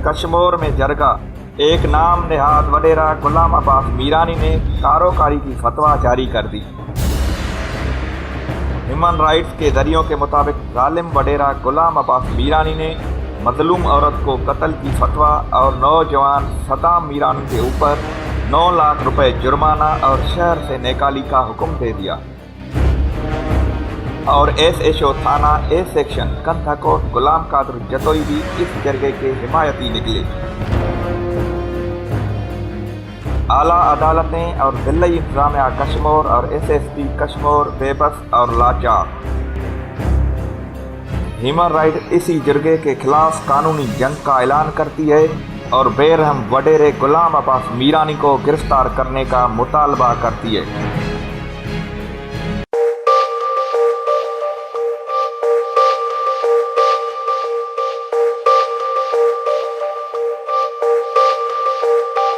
कश्मीर में जरगा एक नाम नेहाद वडेरा गुलाम अब्बास मीरानी ने कारोकारी की फतवा जारी कर दी। ह्यूमन राइट्स के जरियों के मुताबिक जालिम वडेरा गुलाम अब्बास मीरानी ने मजलूम औरत को कत्ल की फतवा और नौजवान सदाम मीरानी के ऊपर 9 लाख रुपए जुर्माना और शहर से निकाली का हुक्म दे दिया और एसएचओ थाना ए सेक्शन कंथाकोट गुलाम कादर जतोई भी इस जरगे के हिमायती निकले। आला अदालतें और दिल्ली इंतजामिया कश्मीर और एसएसपी कश्मीर बेबस और लाचार। ह्यूमन राइट इसी जरगे के खिलाफ कानूनी जंग का ऐलान करती है और बेरहम वडेरे गुलाम अब्बास मीरानी को गिरफ्तार करने का मुतालबा करती है।